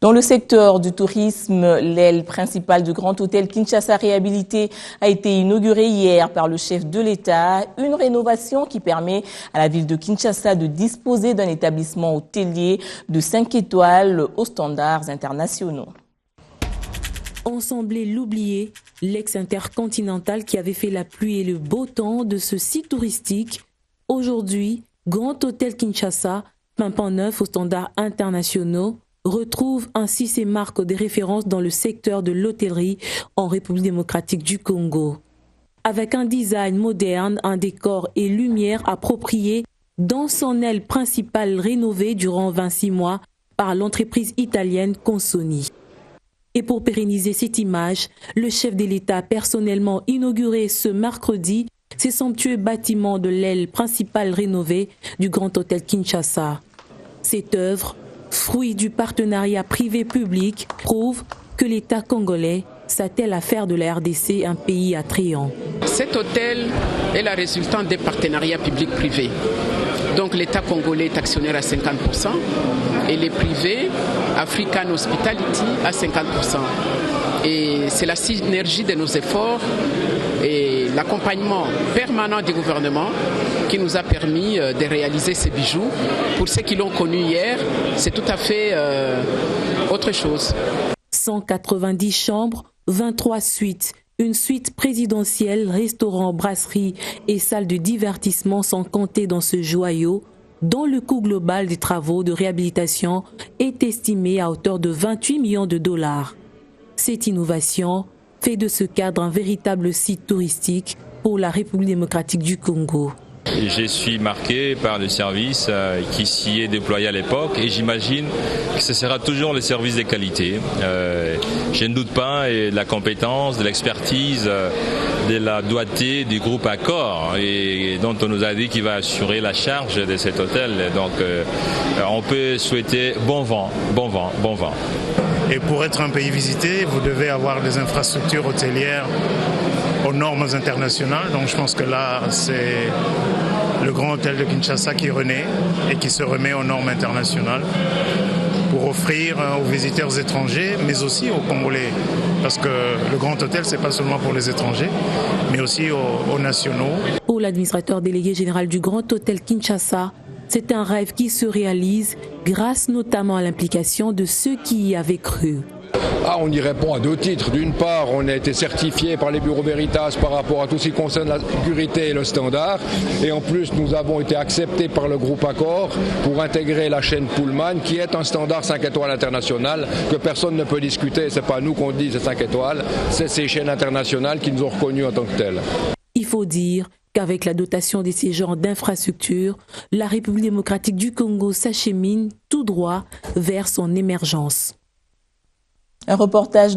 Dans le secteur du tourisme, l'aile principale du Grand Hôtel Kinshasa réhabilité a été inaugurée hier par le chef de l'État. Une rénovation qui permet à la ville de Kinshasa de disposer d'un établissement hôtelier de 5 étoiles aux standards internationaux. On semblait l'oublier, l'ex-intercontinental qui avait fait la pluie et le beau temps de ce site touristique. Aujourd'hui, Grand Hôtel Kinshasa, pimpant neuf aux standards internationaux, retrouve ainsi ses marques de référence dans le secteur de l'hôtellerie en République démocratique du Congo. Avec un design moderne, un décor et lumière appropriés dans son aile principale rénovée durant 26 mois par l'entreprise italienne Consoni. Et pour pérenniser cette image, le chef de l'État a personnellement inauguré ce mercredi ces somptueux bâtiments de l'aile principale rénovée du Grand Hôtel Kinshasa. Cette œuvre, fruit du partenariat privé-public, prouve que l'État congolais s'attelle à faire de la RDC un pays attrayant. Cet hôtel est la résultante des partenariats publics-privés. Donc l'État congolais est actionnaire à 50% et les privés, African Hospitality, à 50%. Et c'est la synergie de nos efforts et l'accompagnement permanent du gouvernement qui nous a permis de réaliser ces bijoux. Pour ceux qui l'ont connu hier, c'est tout à fait autre chose. 190 chambres, 23 suites. Une suite présidentielle, restaurant, brasserie et salle de divertissement sont comptés dans ce joyau, dont le coût global des travaux de réhabilitation est estimé à hauteur de 28 millions de dollars. Cette innovation fait de ce cadre un véritable site touristique pour la République démocratique du Congo. Je suis marqué par le service qui s'y est déployé à l'époque et j'imagine que ce sera toujours le service de qualité. Je ne doute pas de la compétence, de l'expertise, de la doigté du groupe Accor et dont on nous a dit qu'il va assurer la charge de cet hôtel. Donc on peut souhaiter bon vent, bon vent, bon vent. Et pour être un pays visité, vous devez avoir des infrastructures hôtelières aux normes internationales. Donc je pense que là, c'est le Grand Hôtel de Kinshasa qui renaît et qui se remet aux normes internationales pour offrir aux visiteurs étrangers, mais aussi aux Congolais. Parce que le Grand Hôtel, ce n'est pas seulement pour les étrangers, mais aussi aux nationaux. Pour l'administrateur délégué général du Grand Hôtel Kinshasa, c'est un rêve qui se réalise grâce notamment à l'implication de ceux qui y avaient cru. On y répond à deux titres. D'une part, on a été certifié par les bureaux Veritas par rapport à tout ce qui concerne la sécurité et le standard. Et en plus, nous avons été acceptés par le groupe Accor pour intégrer la chaîne Pullman, qui est un standard 5 étoiles international que personne ne peut discuter. Ce n'est pas nous qu'on dit c'est 5 étoiles, c'est ces chaînes internationales qui nous ont reconnus en tant que telles. Il faut dire qu'avec la dotation de ces genres d'infrastructures, la République démocratique du Congo s'achemine tout droit vers son émergence. Un reportage